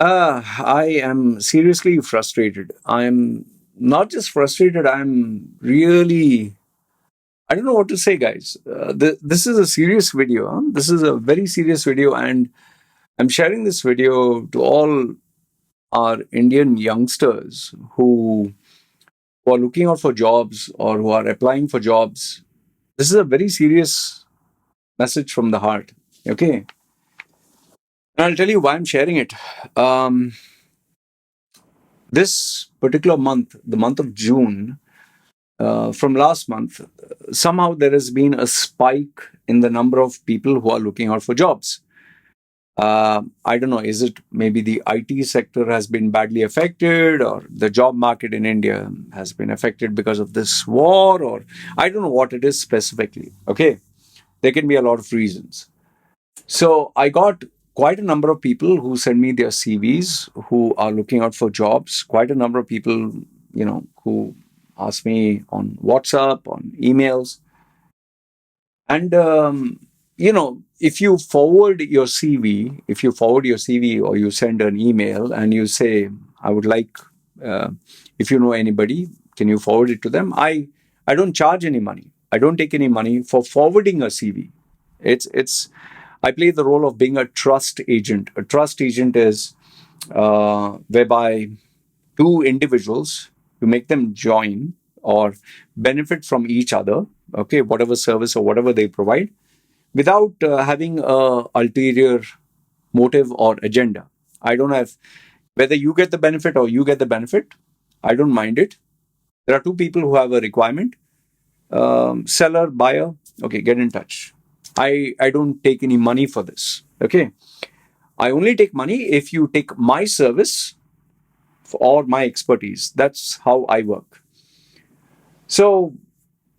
I am seriously frustrated. I'm not just frustrated, I'm really, I don't know what to say, guys. This is a serious video. Huh? This is a very serious video, and I'm sharing this video to all our Indian youngsters who are looking out for jobs or who are applying for jobs. This is a very serious message from the heart. Okay. And I'll tell you why I'm sharing it. Um, this particular month, the month of June, from last month, somehow there has been a spike in the number of people who are looking out for jobs. I don't know, is it maybe the IT sector has been badly affected, or the job market in India has been affected because of this war, or I don't know what it is specifically. Okay. There can be a lot of reasons. So I got quite a number of people who send me their CVs who are looking out for jobs. Quite a number of people, who ask me on WhatsApp, on emails, and if you forward your CV or you send an email and you say, "I would like, uh, if you know anybody, can you forward it to them?" I don't charge any money. I don't take any money for forwarding a CV. It's I play the role of being a trust agent. A trust agent is whereby two individuals, you make them join or benefit from each other, okay, whatever service or whatever they provide, without having a ulterior motive or agenda. I don't have, whether you get the benefit or you get the benefit, I don't mind it. There are two people who have a requirement, seller, buyer, okay, get in touch. I don't take any money for this. Okay. I only take money if you take my service or my expertise. That's how I work. So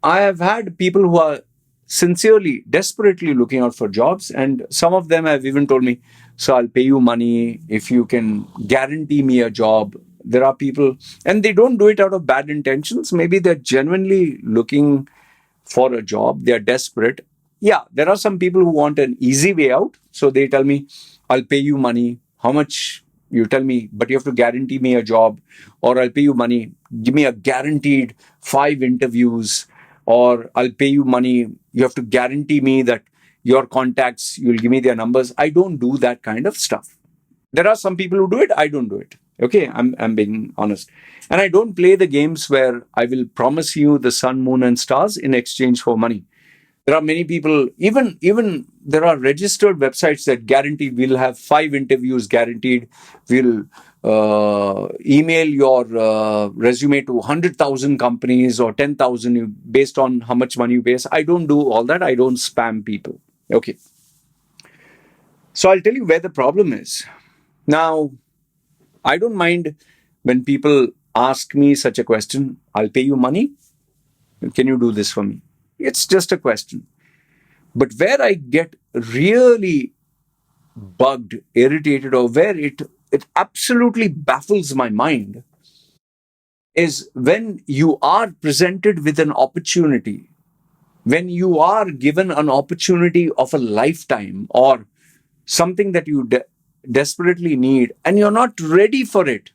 I have had people who are sincerely, desperately looking out for jobs, and some of them have even told me, "So I'll pay you money if you can guarantee me a job." There are people, and they don't do it out of bad intentions. Maybe they're genuinely looking for a job, they're desperate. Yeah, there are some people who want an easy way out. So they tell me, "I'll pay you money. How much?" You tell me, but you have to guarantee me a job, or "I'll pay you money. Give me a guaranteed 5 interviews," or "I'll pay you money. You have to guarantee me that your contacts, you'll give me their numbers." I don't do that kind of stuff. There are some people who do it. I don't do it. Okay, I'm being honest. And I don't play the games where I will promise you the sun, moon, and stars in exchange for money. There are many people, even there are registered websites that guarantee we'll have 5 interviews guaranteed. We'll email your resume to 100,000 companies or 10,000 based on how much money you pay us. I don't do all that. I don't spam people. Okay. So I'll tell you where the problem is. Now, I don't mind when people ask me such a question. "I'll pay you money. Can you do this for me?" It's just a question. But where I get really bugged, irritated, or where it absolutely baffles my mind is when you are presented with an opportunity, when you are given an opportunity of a lifetime or something that you desperately need, and you're not ready for it.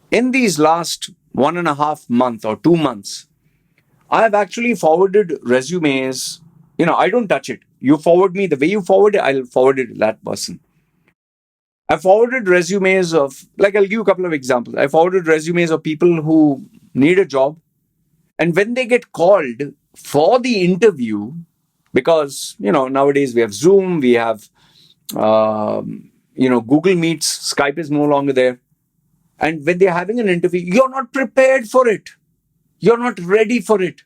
In these last 1.5 months or 2 months, I have actually forwarded resumes. I don't touch it. You forward me the way you forward it, I'll forward it to that person. I forwarded resumes of, like, I'll give you a couple of examples. I forwarded resumes of people who need a job. And when they get called for the interview, because, nowadays we have Zoom, we have, Google Meets, Skype is no longer there. And when they're having an interview, you're not prepared for it. You're not ready for it.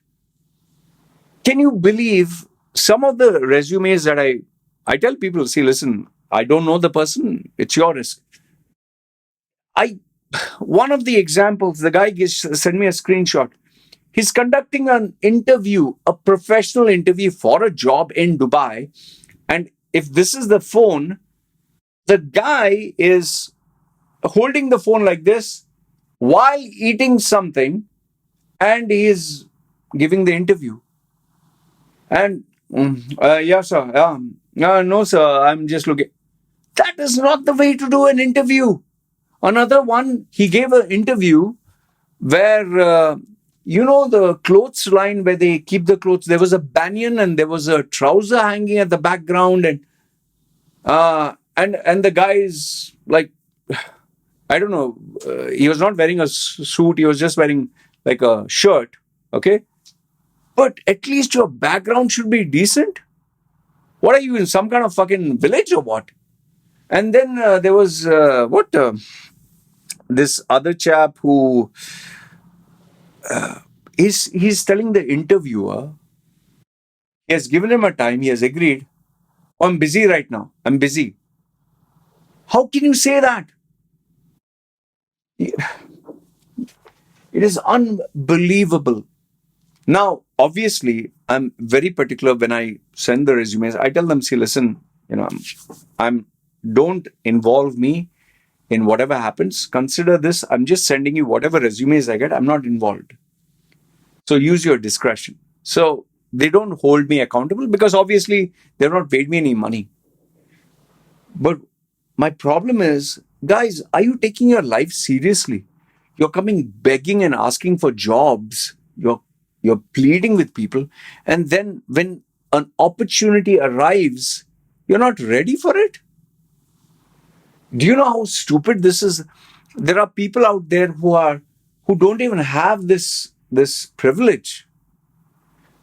Can you believe some of the resumes that I tell people, "See, listen, I don't know the person. It's your risk." I One of the examples, the guy sent me a screenshot. He's conducting an interview, a professional interview for a job in Dubai. And if this is the phone, the guy is holding the phone like this while eating something, and he is giving the interview. And yeah, sir. No, sir. I'm just looking. That is not the way to do an interview. Another one, he gave an interview where, the clothes line where they keep the clothes, there was a banyan and there was a trouser hanging at the background, and the guy is like, I don't know, he was not wearing a suit, he was just wearing like a shirt, okay? But at least your background should be decent. What are you, in some kind of fucking village or what? And then there was this other chap who he's telling the interviewer, he has given him a time, he has agreed. Oh, I'm busy right now. I'm busy. How can you say that? It is unbelievable. Now, obviously, I'm very particular when I send the resumes. I tell them, see, listen, I'm don't involve me in whatever happens. Consider this, I'm just sending you whatever resumes I get. I'm not involved. So use your discretion. So they don't hold me accountable because obviously they've not paid me any money. But my problem is, guys, are you taking your life seriously? You're coming begging and asking for jobs. You're pleading with people. And then when an opportunity arrives, you're not ready for it. Do you know how stupid this is? There are people out there who don't even have this privilege.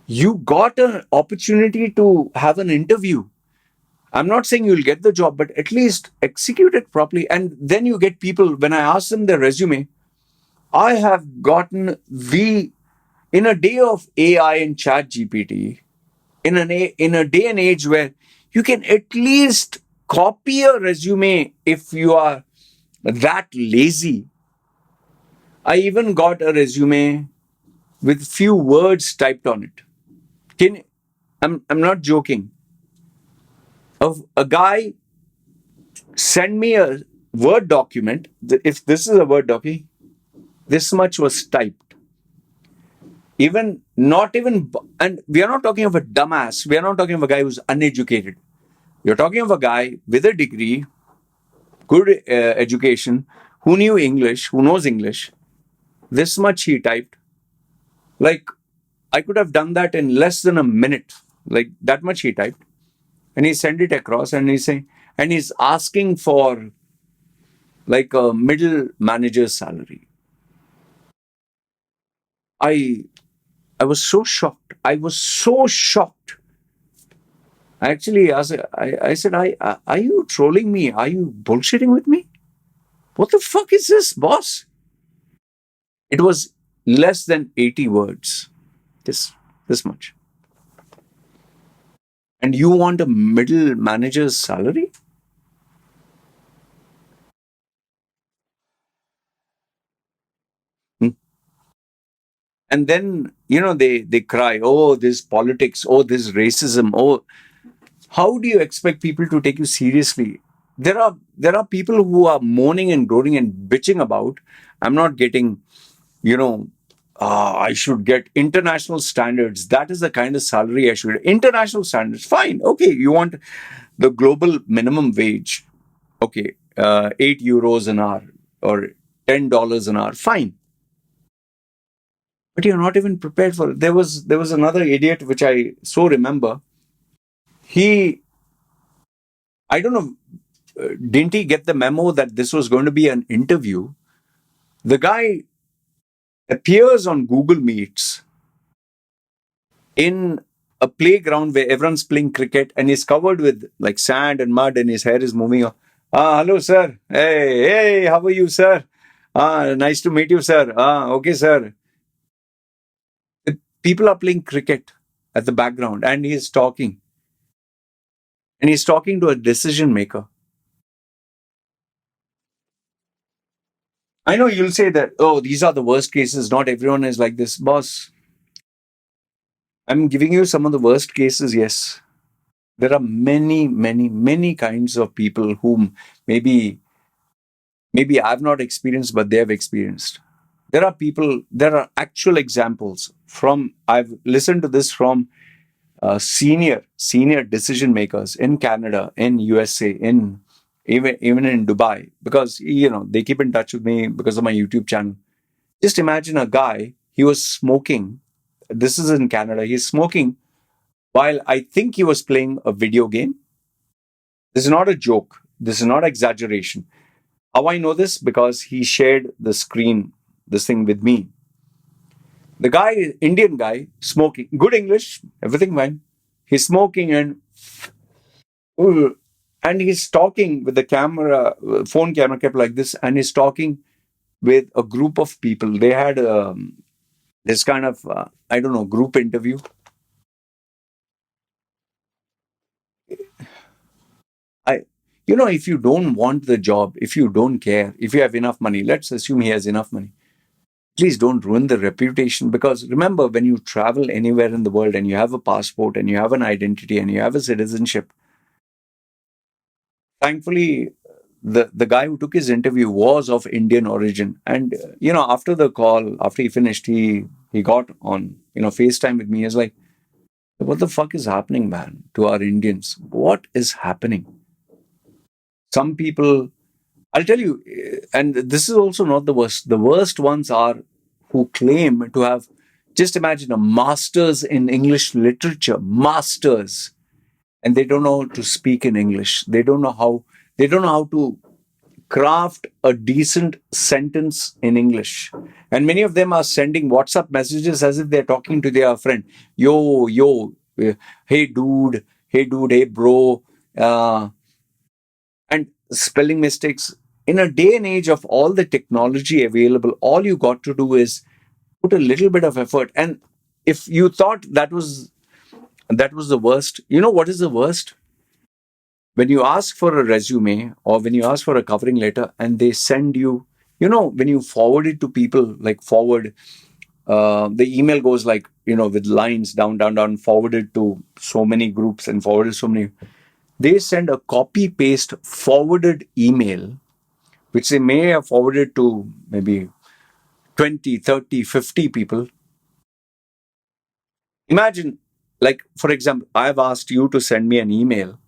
You got an opportunity to have an interview. I'm not saying you'll get the job, but at least execute it properly. And then you get people, when I ask them their resume, I have gotten in a day of AI and chat GPT, in a day and age where you can at least copy a resume if you are that lazy. I even got a resume with few words typed on it. I'm not joking. Of a guy send me a Word document. If this is a Word document, this much was typed. And we are not talking of a dumbass. We are not talking of a guy who's uneducated. You're talking of a guy with a degree, good education, who knew English, who knows English. This much he typed. Like, I could have done that in less than a minute. Like, that much he typed. And he sent it across and he's asking for like a middle manager's salary. I was so shocked. I was so shocked. Actually, I said, are you trolling me? Are you bullshitting with me? What the fuck is this, boss? It was less than 80 words. This much. And you want a middle manager's salary? And then, they cry, oh, this politics, oh, this racism, oh. How do you expect people to take you seriously? There are people who are moaning and groaning and bitching about, I'm not getting, I should get international standards. That is the kind of salary I should get. International standards, fine. Okay, you want the global minimum wage. Okay, 8 euros an hour or $10 an hour, fine. But you're not even prepared for it. There was another idiot which I so remember. I don't know, didn't he get the memo that this was going to be an interview? The guy appears on Google Meets in a playground where everyone's playing cricket and he's covered with like sand and mud and his hair is moving. Hello, sir. Hey, how are you, sir? Nice to meet you, sir. Okay, sir. People are playing cricket at the background and he's talking. And he's talking to a decision maker. I know you'll say that, oh, these are the worst cases. Not everyone is like this. Boss, I'm giving you some of the worst cases, yes. There are many, many, many kinds of people whom maybe I've not experienced, but they have experienced. There are actual examples I've listened to this from senior decision makers in Canada, in USA, in even in Dubai, because they keep in touch with me because of my YouTube channel. Just imagine a guy, he was smoking. This is in Canada. He's smoking while I think he was playing a video game. This is not a joke. This is not exaggeration. How I know this? Because he shared the screen, this thing with me. The guy, Indian guy, smoking, good English, everything fine. He's smoking and he's talking with the camera, phone camera kept like this, and he's talking with a group of people. They had this kind of, I don't know, group interview. I, if you don't want the job, if you don't care, if you have enough money, let's assume he has enough money. Please don't ruin the reputation, because remember, when you travel anywhere in the world and you have a passport and you have an identity and you have a citizenship, thankfully, the guy who took his interview was of Indian origin. And, after the call, after he finished, he got on, FaceTime with me. He was like, what the fuck is happening, man, to our Indians? What is happening? Some people, I'll tell you, and this is also not the worst. The worst ones are who claim to have, just imagine, a master's in English literature, masters, and they don't know how to speak in English. They don't know how to craft a decent sentence in English. And many of them are sending WhatsApp messages as if they're talking to their friend. Yo, hey dude, hey bro. And spelling mistakes. In a day and age of all the technology available, all you got to do is put a little bit of effort. And if you thought that was the worst, you know what is the worst? When you ask for a resume or when you ask for a covering letter and they send you, when you forward it to people, like forward, the email goes like, with lines down, forwarded to so many groups and forwarded so many. They send a copy paste forwarded email, which they may have forwarded to maybe 20, 30, 50 people. Imagine, like, for example, I've asked you to send me an email.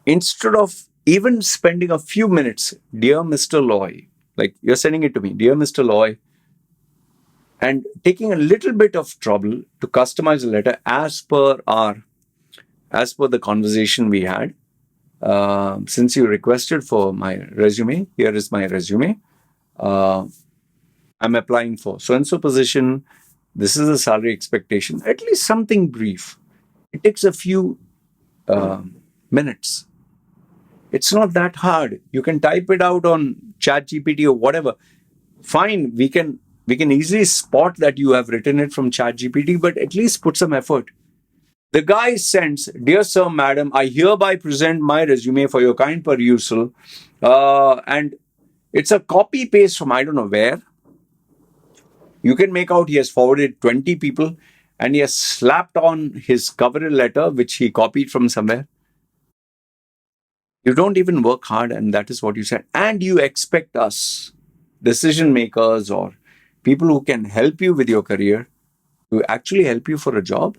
Instead of even spending a few minutes, dear Mr. Loy, like you're sending it to me, dear Mr. Loy, and taking a little bit of trouble to customize the letter as per the conversation we had. Since you requested for my resume, here is my resume. I'm applying for so and so position. This is the salary expectation. At least something brief. It takes a few minutes. It's not that hard. You can type it out on ChatGPT or whatever. Fine, we can easily spot that you have written it from ChatGPT, but at least put some effort. The guy sends, dear sir, madam, I hereby present my resume for your kind perusal. And it's a copy paste from I don't know where. You can make out he has forwarded 20 people and he has slapped on his cover letter, which he copied from somewhere. You don't even work hard, and that is what you said. And you expect us, decision makers or people who can help you with your career, to actually help you for a job.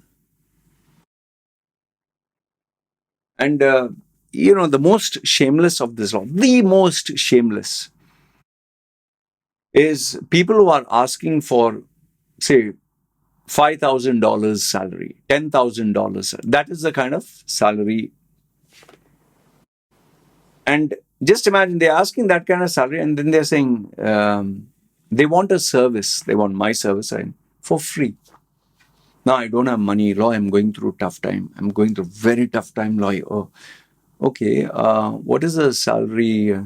And, the most shameless of this all, the most shameless, is people who are asking for, say, $5,000 salary, $10,000. That is the kind of salary. And just imagine they're asking that kind of salary, and then they're saying they want a service. They want my service for free. Now, I don't have money, Loy. I'm going through a tough time. I'm going through a very tough time, Loy. Oh, okay. What is the salary?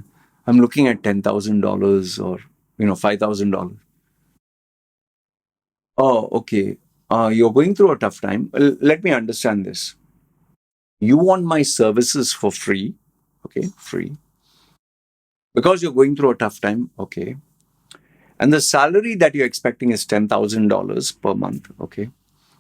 I'm looking at $10,000 or $5,000. Oh, okay. You're going through a tough time. Well, let me understand this. You want my services for free. Okay, free. Because you're going through a tough time. Okay. And the salary that you're expecting is $10,000 per month. Okay.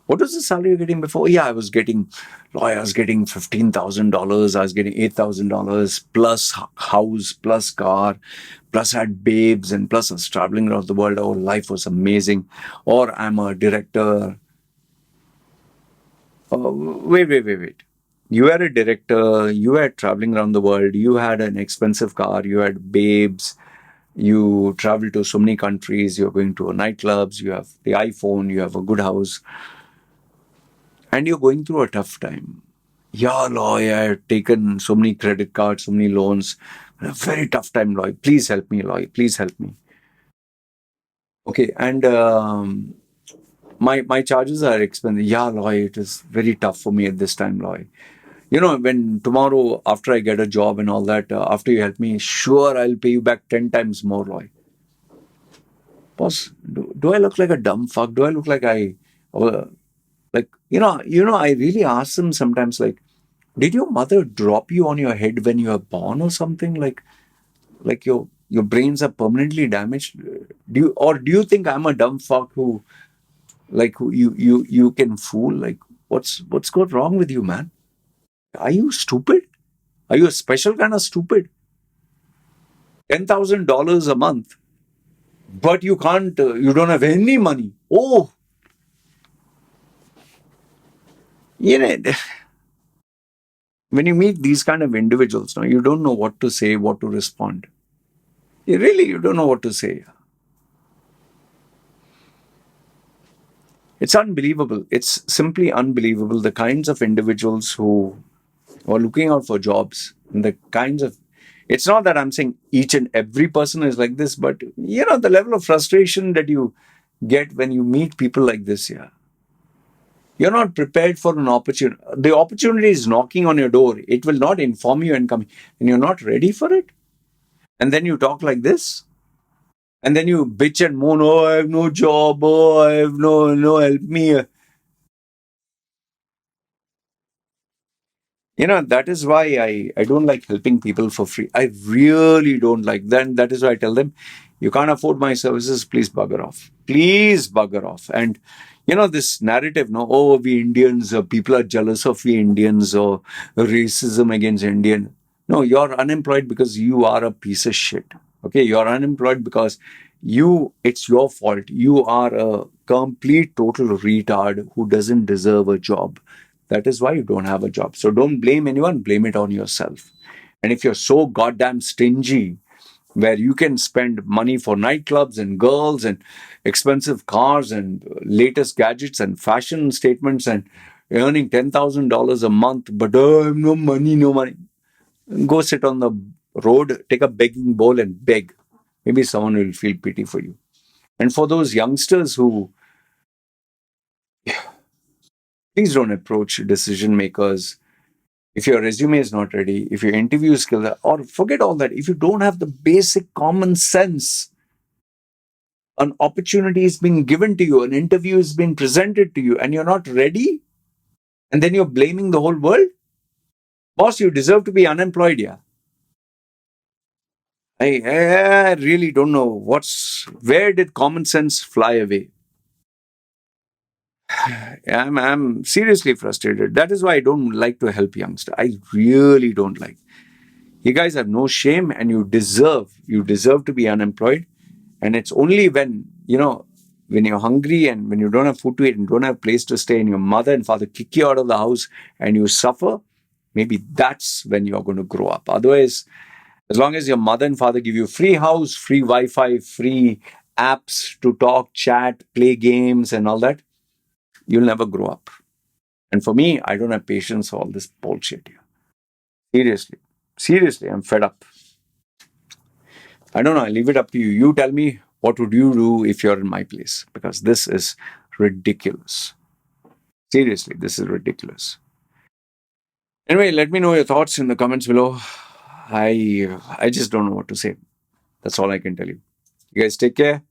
What was the salary you're getting before? Yeah, I was getting $15,000. I was getting $8,000 plus house, plus car, plus I had babes, and plus I was traveling around the world. Oh, life was amazing. Or I'm a director. Oh, wait. You were a director, you were traveling around the world, you had an expensive car, you had babes, you travel to so many countries, you're going to nightclubs, you have the iPhone, you have a good house, and you're going through a tough time. Yeah, Loy, I have taken so many credit cards, so many loans. A very tough time, Loy. Please help me, Loy. Please help me. Okay, and my charges are expensive. Yeah, Loy, it is very tough for me at this time, Loy. When tomorrow after I get a job and all that, after you help me, sure, I'll pay you back 10 times more, Loy. Boss, do I look like a dumb fuck? Do I look like uh, I really ask them sometimes, like, did your mother drop you on your head when you were born or something? Like your brains are permanently damaged. Do you think I'm a dumb fuck who you can fool? Like, what's gone wrong with you, man? Are you stupid? Are you a special kind of stupid? $10,000 a month, but you can't. You don't have any money. Oh, you know. When you meet these kind of individuals, now you don't know what to say, what to respond. You don't know what to say. It's unbelievable. It's simply unbelievable. The kinds of individuals who are looking out for jobs and the kinds of. It's not that I'm saying each and every person is like this, but the level of frustration that you get when you meet people like this. Yeah, you're not prepared for an opportunity. The opportunity is knocking on your door. It will not inform you and come, and you're not ready for it. And then you talk like this. And then you bitch and moan, oh, I have no job, oh, I have no, help me. That is why I don't like helping people for free. I really don't like that. That is why I tell them, you can't afford my services, please bugger off. Please bugger off. And this narrative, no, oh, we Indians, people are jealous of we Indians, or racism against Indian. No, you're unemployed because you are a piece of shit. Okay, you're unemployed because it's your fault. You are a complete total retard who doesn't deserve a job. That is why you don't have a job. So don't blame anyone, blame it on yourself. And if you're so goddamn stingy, where you can spend money for nightclubs and girls and expensive cars and latest gadgets and fashion statements and earning $10,000 a month, but I have no money, no money. Go sit on the road, take a begging bowl and beg. Maybe someone will feel pity for you. And for those youngsters who, please don't approach decision makers if your resume is not ready, if your interview skills are, or forget all that, if you don't have the basic common sense, an opportunity is being given to you, an interview is being presented to you, and you're not ready, and then you're blaming the whole world, boss, you deserve to be unemployed. Yeah, I really don't know where did common sense fly away. I'm seriously frustrated. That is why I don't like to help youngsters. I really don't like. You guys have no shame, and you deserve to be unemployed. And it's only when you're hungry and when you don't have food to eat and don't have a place to stay, and your mother and father kick you out of the house and you suffer, maybe that's when you're going to grow up. Otherwise, as long as your mother and father give you free house, free Wi-Fi, free apps to talk, chat, play games and all that, you'll never grow up. And for me, I don't have patience for all this bullshit here. Seriously. Seriously, I'm fed up. I don't know. I leave it up to you. You tell me, what would you do if you're in my place? Because this is ridiculous. Seriously, this is ridiculous. Anyway, let me know your thoughts in the comments below. I just don't know what to say. That's all I can tell you. You guys take care.